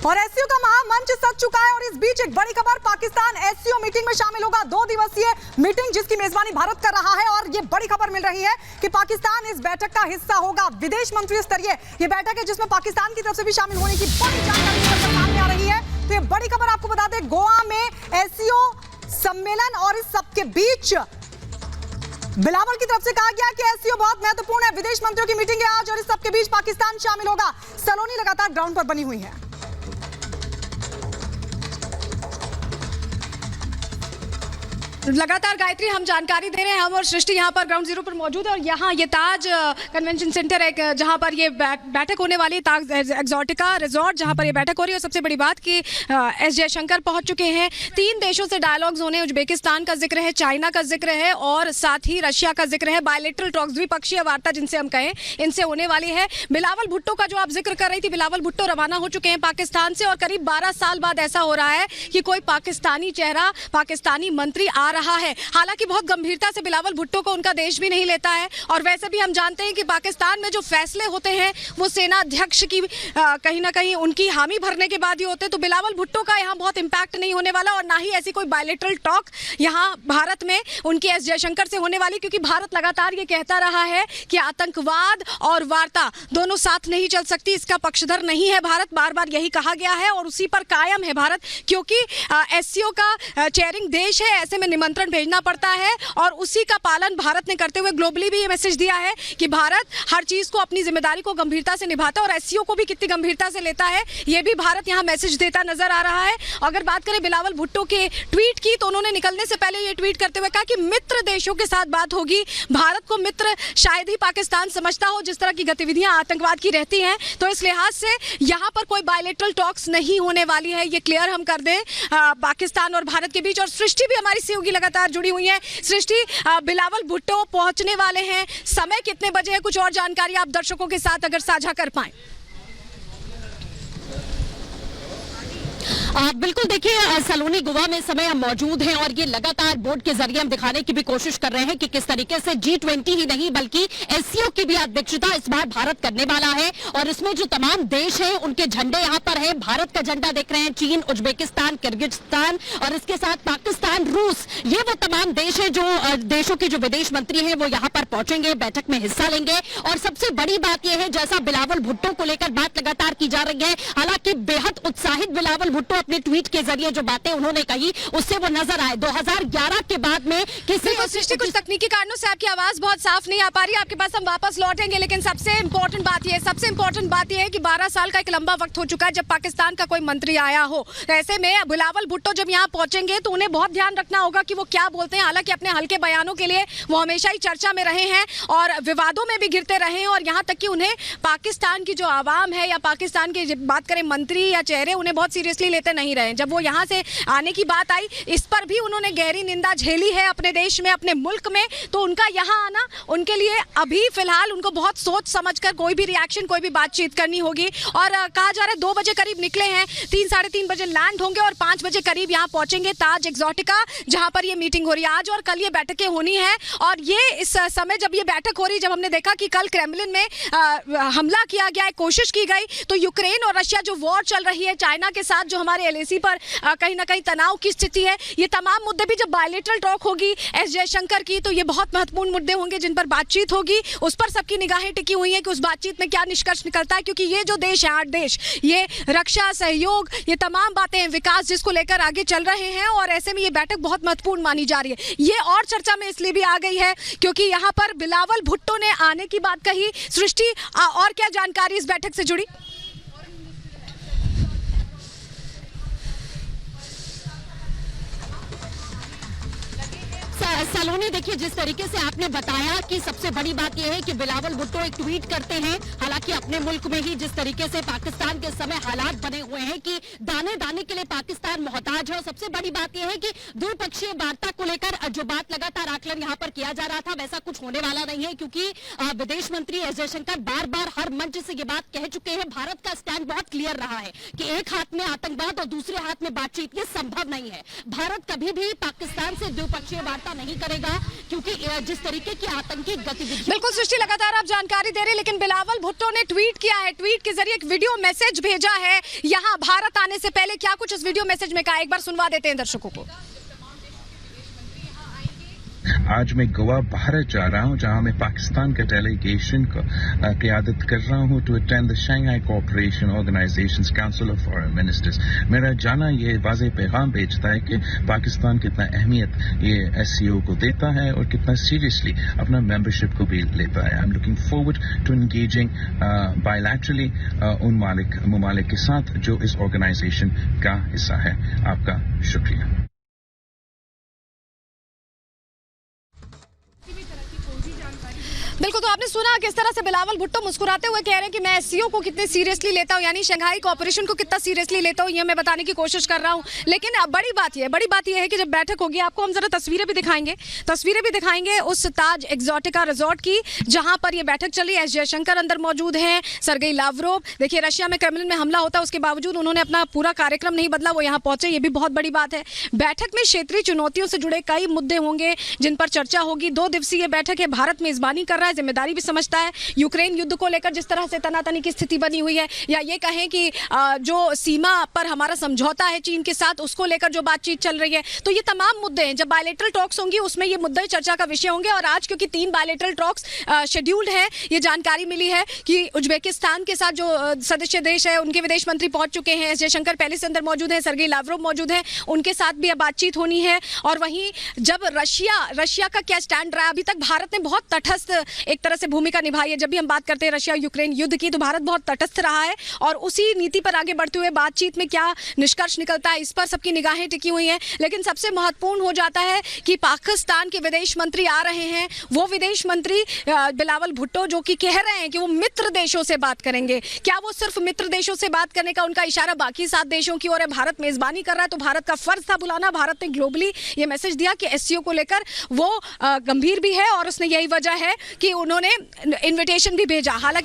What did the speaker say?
और एससीओ का महामंच सज चुका है और इस बीच एक बड़ी खबर, पाकिस्तान एससीओ मीटिंग में शामिल होगा। 2 दिवसीय मीटिंग जिसकी मेजबानी भारत कर रहा है और ये बड़ी खबर मिल रही है कि पाकिस्तान इस बैठक का हिस्सा होगा। विदेश मंत्री स्तरीय ये बैठक है जिसमें पाकिस्तान की तरफ से भी शामिल होने की बड़ी जानकारी सामने आ रही है। तो ये बड़ी खबर आपको बता दें, गोवा में एससीओ सम्मेलन और इस सबके बीच बिलावल की तरफ से कहा गया कि एससीओ बहुत महत्वपूर्ण है। विदेश मंत्रियों की मीटिंग है आज और इस सबके बीच पाकिस्तान शामिल होगा। सलोनी लगातार ग्राउंड पर बनी हुई है। लगातार गायत्री हम जानकारी दे रहे हैं, हम और सृष्टि यहाँ पर ग्राउंड जीरो पर मौजूद है और यहाँ ये ताज कन्वेंशन सेंटर है जहाँ पर ये बैठक होने वाली है, ताज एक्सोटिका रिजॉर्ट जहाँ पर ये बैठक हो रही है। और सबसे बड़ी बात कि एस जयशंकर पहुँच चुके हैं। 3 देशों से डायलॉग्स होने, उज्बेकिस्तान का जिक्र है, चाइना का जिक्र है और साथ ही रशिया का जिक्र है। बायलेटरल टॉक्स, द्विपक्षीय वार्ता जिनसे हम कहें, इनसे होने वाली है। बिलावल भुट्टो का जो आप जिक्र कर रही थी, बिलावल भुट्टो रवाना हो चुके हैं पाकिस्तान से और करीब 12 साल बाद ऐसा हो रहा है कि कोई पाकिस्तानी चेहरा, पाकिस्तानी मंत्री आ रहा है। हालांकि बहुत गंभीरता से बिलावल भुट्टो को उनका देश भी नहीं लेता है और वैसे भी हम जानते हैं कि पाकिस्तान में जो फैसले होते हैं वो सेना अध्यक्ष की कहीं ना कहीं उनकी हामी भरने के बाद ही होते हैं। तो बिलावल भुट्टो का यहाँ बहुत इंपैक्ट नहीं होने वाला और ना ही ऐसी कोई बायलेटरल टॉक यहाँ भारत में उनकी एस जयशंकर से होने वाली, क्योंकि भारत लगातार ये कहता रहा है कि आतंकवाद और वार्ता दोनों साथ नहीं चल सकती। इसका पक्षधर नहीं है भारत, बार बार यही कहा गया है और उसी पर कायम है भारत, क्योंकि एससीओ का चेयरिंग देश है, ऐसे में निमंत्रण भेजना पड़ता है और उसी का पालन भारत ने करते हुए ग्लोबली भी ये मैसेज दिया है कि भारत हर चीज को, अपनी जिम्मेदारी को गंभीरता से निभाता है और एससीओ को भी कितनी गंभीरता से लेता है ये भी भारत यहाँ मैसेज देता नजर आ रहा है। अगर बात करें बिलावल भुट्टो के ट्वीट की, तो उन्होंने निकलने से पहले ये ट्वीट करते हुए कहा कि मित्र देशों के साथ बात होगी। भारत को मित्र शायद ही पाकिस्तान समझता हो, जिस तरह की गतिविधियां आतंकवाद की रहती हैं। तो इस लिहाज से यहाँ पर कोई बायलेटरल टॉक्स नहीं होने वाली है, ये क्लियर हम कर दें पाकिस्तान और भारत के बीच। और सृष्टि भी हमारी सहयोगी लगातार जुड़ी हुई है। सृष्टि, बिलावल भुट्टो पहुंचने वाले हैं, समय कितने बजे है, कुछ और जानकारी आप दर्शकों के साथ अगर साझा कर पाएं। बिल्कुल, देखिए सलोनी गोवा में समय हम मौजूद हैं और ये लगातार बोर्ड के जरिए हम दिखाने की भी कोशिश कर रहे हैं कि किस तरीके से G20 ही नहीं बल्कि एससीओ की भी अध्यक्षता इस बार भारत करने वाला है। और इसमें जो तमाम देश हैं उनके झंडे यहाँ पर है। भारत का झंडा देख रहे हैं, चीन, उज्बेकिस्तान, किर्गिस्तान और इसके साथ पाकिस्तान, रूस, ये वो तमाम देश है जो देशों के जो विदेश मंत्री हैं वो यहाँ पर पहुंचेंगे, बैठक में हिस्सा लेंगे। और सबसे बड़ी बात यह है, जैसा बिलावल भुट्टो को लेकर बात लगातार की जा रही है, हालांकि बेहद उत्साहित बिलावल भुट्टो अपने ट्वीट के जरिए जो बातें उन्होंने कही उससे वो नजर आए। 2011 के बाद में किसी सृष्टि कुछ तकनीकी कारणों से आपकी आवाज बहुत साफ नहीं आ पा रही है, आपके पास हम वापस लौटेंगे। लेकिन सबसे इंपॉर्टेंट बात यह है कि 12 साल का एक लंबा वक्त हो चुका है जब पाकिस्तान का कोई मंत्री आया हो। ऐसे में बिलावल भुट्टो जब यहाँ पहुंचेंगे तो उन्हें बहुत ध्यान रखना होगा कि वो क्या बोलते हैं। हालांकि अपने हल्के बयानों के लिए वो हमेशा ही चर्चा में रहे हैं और विवादों में भी घिरते रहे हैं और यहाँ तक कि उन्हें पाकिस्तान की जो आवाम है या पाकिस्तान की बात करें मंत्री या चेहरे, उन्हें बहुत सीरियसली लेते नहीं रहे। जब वो यहाँ से आने की बात आई, इस पर भी उन्होंने गहरी निंदा झेली है अपने देश में, अपने मुल्क में। तो उनका यहाँ आना उनके लिए अभी फिलहाल उनको बहुत सोच समझकर कोई भी रिएक्शन, कोई भी बातचीत करनी होगी। और कहा जा रहा है 2 बजे करीब निकले हैं, 3 साढ़े 3 बजे लैंड होंगे और 5 बजे करीब यहाँ पहुंचेंगे ताज एक्सोटिका, जहां पर ये मीटिंग हो रही है। आज और कल ये बैठकें होनी है और ये इस समय जब ये बैठक हो रही है, जब हमने देखा कि कल क्रेमलिन में हमला किया गया है, कोशिश की गई, तो यूक्रेन और रशिया जो वॉर चल रही है चाइना के साथ, जो हमारे एलएसी पर कहीं ना कहीं तनाव की स्थिति है, ये तमाम मुद्दे भी जब बायलेटरल टॉक होगी एस जयशंकर की, तो ये बहुत महत्वपूर्ण मुद्दे होंगे जिन पर बातचीत होगी। उस पर सबकी निगाहें टिकी हुई हैं कि उस बातचीत में क्या निष्कर्ष निकलता है, क्योंकि ये जो देश है, 8 देश, ये रक्षा सहयोग, ये तमाम बातें हैं, विकास जिसको लेकर आगे चल रहे हैं और ऐसे में ये बैठक बहुत महत्वपूर्ण मानी जा रही है। ये और चर्चा में इसलिए भी आ गई है क्योंकि यहाँ पर बिलावल भुट्टो ने आने की बात कही। सृष्टि, और क्या जानकारी इस बैठक से जुड़ी? सलोनी, देखिए जिस तरीके से आपने बताया कि सबसे बड़ी बात यह है कि बिलावल भुट्टो एक ट्वीट करते हैं, हालांकि अपने मुल्क में ही जिस तरीके से पाकिस्तान के समय हालात बने हुए हैं कि दाने दाने के लिए पाकिस्तान मोहताज है। और सबसे बड़ी बात यह है कि द्विपक्षीय वार्ता को लेकर जो बात लगातार आकलन यहाँ पर किया जा रहा था वैसा कुछ होने वाला नहीं है, क्योंकि विदेश मंत्री एस जयशंकर बार बार हर मंच से ये बात कह चुके हैं। भारत का स्टैंड बहुत क्लियर रहा है कि एक हाथ में आतंकवाद और दूसरे हाथ में बातचीत, ये संभव नहीं है। भारत कभी भी पाकिस्तान से द्विपक्षीय वार्ता ऐसा नहीं करेगा, क्योंकि जिस तरीके की आतंकी गतिविधि। बिल्कुल सृष्टि, लगातार आप जानकारी दे रहे हैं, लेकिन बिलावल भुट्टो ने ट्वीट किया है, ट्वीट के जरिए एक वीडियो मैसेज भेजा है यहाँ भारत आने से पहले। क्या कुछ इस वीडियो मैसेज में कहा, एक बार सुनवा देते हैं दर्शकों को। आज मैं गोवा भारत जा रहा हूं, जहां मैं पाकिस्तान के डेलीगेशन को क़यादत कर रहा हूं to attend the Shanghai cooperation organisations council of foreign ministers. मेरा जाना ये वाज़ेह पैगाम भेजता है कि पाकिस्तान कितना अहमियत ये SCO को देता है और कितना सीरियसली अपना मेंबरशिप को भी लेता है। I am looking forward to engaging bilaterally उन ममालिक के साथ जो इस ऑर्गेनाइजेशन का हिस्सा है। आपका शुक्रिया। बिल्कुल, तो आपने सुना किस तरह से बिलावल भुट्टो मुस्कुराते हुए कह रहे हैं कि मैं SCO को कितने सीरियसली लेता हूं, यानी शंघाई कोऑपरेशन को कितना सीरियसली लेता हूं, ये मैं बताने की कोशिश कर रहा हूं। लेकिन बड़ी बात यह है कि जब बैठक होगी, आपको हम जरा तस्वीरें भी दिखाएंगे उस ताज एक्सोटिका रिजॉर्ट की, जहां पर यह बैठक चली। एस जयशंकर अंदर मौजूद हैं, सर्गेई लावरोव। देखिए, रशिया में क्रेमलिन में हमला होता है, उसके बावजूद उन्होंने अपना पूरा कार्यक्रम नहीं बदला, वो यहाँ पहुंचे, ये भी बहुत बड़ी बात है। बैठक में क्षेत्रीय चुनौतियों से जुड़े कई मुद्दे होंगे जिन पर चर्चा होगी। 2 दिवसीय बैठक है, भारत मेजबानी कर रहा है, जिम्मेदारी भी समझता है। यूक्रेन युद्ध को लेकर जिस तरह से तनातनी की स्थिति बनी हुई है, या ये कहें कि जो सीमा पर हमारा समझौता है चीन के साथ, उसको लेकर जो बातचीत चल रही है, तो ये तमाम मुद्दे हैं। जब बायलैटरल टॉक्स होंगी उसमें ये मुद्दे चर्चा का विषय होंगे। और आज क्योंकि 3 बायलैटरल टॉक्स शेड्यूल्ड है, ये जानकारी मिली है कि उज्बेकिस्तान के साथ जो सदस्य देश है उनके विदेश मंत्री पहुंच चुके हैं। एस जयशंकर पहले से अंदर मौजूद है, सर्गेई लावरोव मौजूद है, उनके साथ भी अब बातचीत होनी है। और वहीं जब रशिया का क्या स्टैंड रहा, अभी तक भारत ने बहुत तटस्थ एक तरह से भूमिका निभाई है। जब भी हम बात करते हैं रशिया यूक्रेन युद्ध की, तो भारत बहुत तटस्थ रहा है और उसी नीति पर आगे बढ़ते हुए बातचीत में क्या निष्कर्ष निकलता है, इस पर सबकी निगाहें टिकी हुई हैं। लेकिन सबसे महत्वपूर्ण हो जाता है कि पाकिस्तान के विदेश मंत्री आ रहे हैं। वो विदेश मंत्री बिलावल भुट्टो, जो कि कह रहे हैं कि वो मित्र देशों से बात करेंगे। क्या वो सिर्फ मित्र देशों से बात करने का उनका इशारा बाकी 7 देशों की ओर है? भारत मेजबानी कर रहा है, तो भारत का फर्ज था बुलाना। भारत ने ग्लोबली ये मैसेज दिया कि SCO को लेकर वो गंभीर भी है, और उसने यही वजह है कि उन्होंने इन्विटेशन भी भेजा। हालांकि